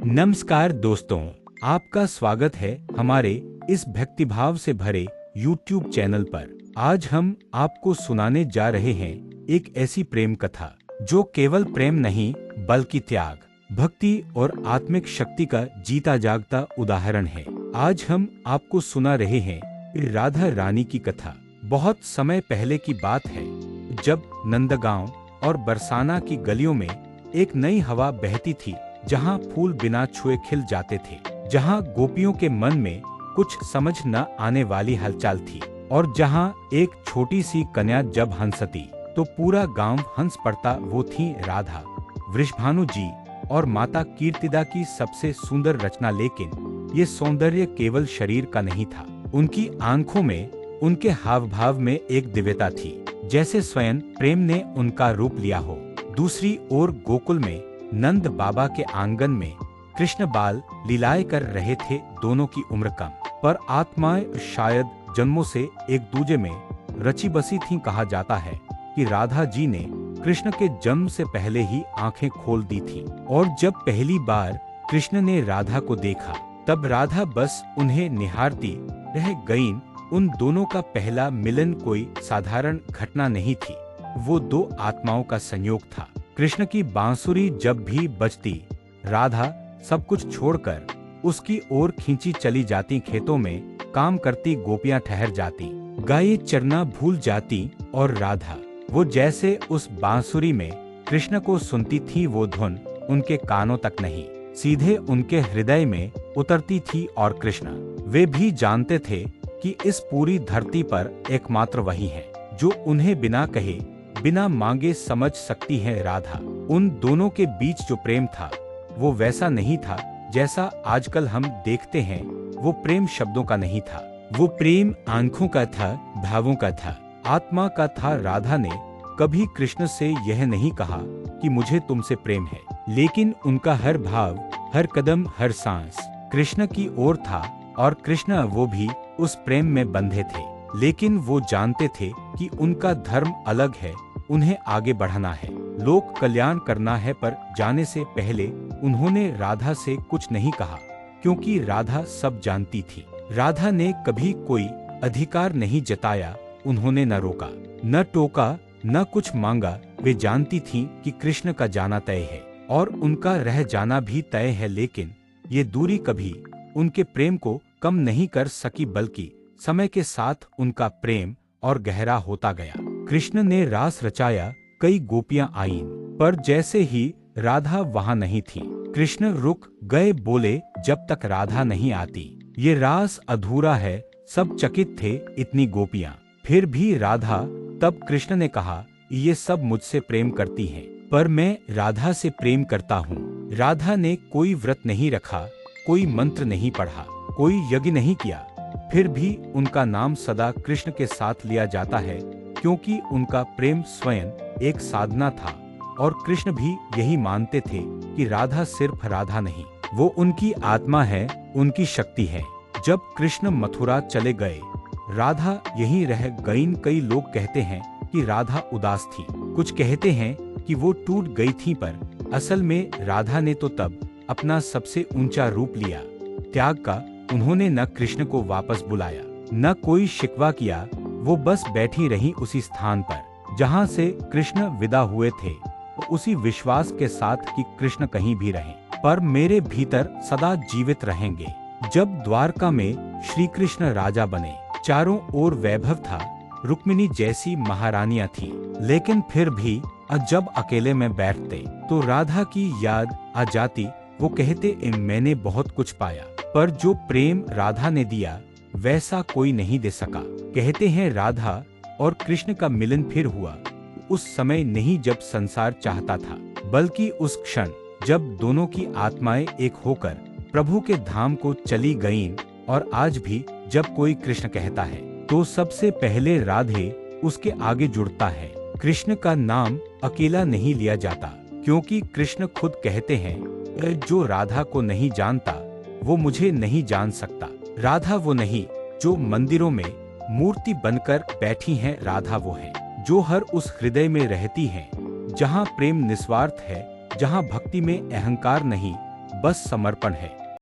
नमस्कार दोस्तों, आपका स्वागत है हमारे इस भक्तिभाव से भरे YouTube चैनल पर। आज हम आपको सुनाने जा रहे हैं एक ऐसी प्रेम कथा जो केवल प्रेम नहीं बल्कि त्याग, भक्ति और आत्मिक शक्ति का जीता जागता उदाहरण है। आज हम आपको सुना रहे हैं राधा रानी की कथा। बहुत समय पहले की बात है, जब नंदगांव और बरसाना की गलियों में एक नई हवा बहती थी, जहां फूल बिना छुए खिल जाते थे, जहां गोपियों के मन में कुछ समझ न आने वाली हलचल थी, और जहां एक छोटी सी कन्या जब हंसती तो पूरा गांव हंस पड़ता। वो थी राधा, वृषभानु जी और माता कीर्तिदा की सबसे सुंदर रचना। लेकिन ये सौंदर्य केवल शरीर का नहीं था। उनकी आंखों में, उनके हाव भाव में एक दिव्यता थी, जैसे स्वयं प्रेम ने उनका रूप लिया हो। दूसरी ओर गोकुल में नंद बाबा के आंगन में कृष्ण बाल लीलाएं कर रहे थे। दोनों की उम्र कम, पर आत्माएं शायद जन्मों से एक दूजे में रची बसी थीं। कहा जाता है कि राधा जी ने कृष्ण के जन्म से पहले ही आंखें खोल दी थीं, और जब पहली बार कृष्ण ने राधा को देखा, तब राधा बस उन्हें निहारती रह गईं। उन दोनों का पहला मिलन कोई साधारण घटना नहीं थी, वो दो आत्माओं का संयोग था। कृष्ण की बांसुरी जब भी बजती, राधा सब कुछ छोड़कर उसकी ओर खींची चली जाती। खेतों में काम करती गोपियां ठहर जाती, गायें चरना भूल जाती, और राधा वो जैसे उस बांसुरी में कृष्ण को सुनती थी। वो धुन उनके कानों तक नहीं, सीधे उनके हृदय में उतरती थी। और कृष्ण वे भी जानते थे कि इस पूरी धरती पर एकमात्र वही है जो उन्हें बिना कहे, बिना मांगे समझ सकती है। राधा, उन दोनों के बीच जो प्रेम था, वो वैसा नहीं था जैसा आजकल हम देखते हैं। वो प्रेम शब्दों का नहीं था, वो प्रेम आंखों का था, भावों का था, आत्मा का था। राधा ने कभी कृष्ण से यह नहीं कहा कि मुझे तुमसे प्रेम है, लेकिन उनका हर भाव, हर कदम, हर सांस कृष्ण की ओर था, और कृष्ण वो भी उस प्रेम में बंधे थे। लेकिन वो जानते थे कि उनका धर्म अलग है, उन्हें आगे बढ़ना है, लोक कल्याण करना है। पर जाने से पहले उन्होंने राधा से कुछ नहीं कहा, क्योंकि राधा सब जानती थी। राधा ने कभी कोई अधिकार नहीं जताया, उन्होंने न रोका, न टोका, न कुछ मांगा। वे जानती थीं कि कृष्ण का जाना तय है और उनका रह जाना भी तय है। लेकिन ये दूरी कभी उनके प्रेम को कम नहीं कर सकी, बल्कि समय के साथ उनका प्रेम और गहरा होता गया। कृष्ण ने रास रचाया, कई गोपियां आईं, पर जैसे ही राधा वहां नहीं थी, कृष्ण रुक गए। बोले, जब तक राधा नहीं आती ये रास अधूरा है। सब चकित थे, इतनी गोपियां, फिर भी राधा। तब कृष्ण ने कहा, ये सब मुझसे प्रेम करती हैं, पर मैं राधा से प्रेम करता हूँ। राधा ने कोई व्रत नहीं रखा, कोई मंत्र नहीं पढ़ा, कोई यज्ञ नहीं किया, फिर भी उनका नाम सदा कृष्ण के साथ लिया जाता है, क्योंकि उनका प्रेम स्वयं एक साधना था। और कृष्ण भी यही मानते थे कि राधा सिर्फ राधा नहीं, वो उनकी आत्मा है, उनकी शक्ति है। जब कृष्ण मथुरा चले गए, राधा यहीं रह गईं। कई लोग कहते हैं कि राधा उदास थी, कुछ कहते हैं कि वो टूट गई थी, पर असल में राधा ने तो तब अपना सबसे ऊंचा रूप लिया, त्याग का। उन्होंने न कृष्ण को वापस बुलाया, न कोई शिकवा किया। वो बस बैठी रही उसी स्थान पर जहां से कृष्ण विदा हुए थे, उसी विश्वास के साथ कि कृष्ण कहीं भी रहें, पर मेरे भीतर सदा जीवित रहेंगे। जब द्वारका में श्री कृष्ण राजा बने, चारों ओर वैभव था, रुक्मिणी जैसी महारानियां थी, लेकिन फिर भी जब अकेले में बैठते तो राधा की याद आ जाती। वो कहते, मैंने बहुत कुछ पाया, पर जो प्रेम राधा ने दिया वैसा कोई नहीं दे सका। कहते हैं राधा और कृष्ण का मिलन फिर हुआ, उस समय नहीं जब संसार चाहता था, बल्कि उस क्षण जब दोनों की आत्माएं एक होकर प्रभु के धाम को चली गईं। और आज भी जब कोई कृष्ण कहता है तो सबसे पहले राधे उसके आगे जुड़ता है। कृष्ण का नाम अकेला नहीं लिया जाता, क्योंकि कृष्ण खुद कहते हैं, जो राधा को नहीं जानता वो मुझे नहीं जान सकता। राधा वो नहीं जो मंदिरों में मूर्ति बनकर बैठी हैं, राधा वो है जो हर उस हृदय में रहती हैं, जहाँ प्रेम निस्वार्थ है, जहाँ भक्ति में अहंकार नहीं बस समर्पण है।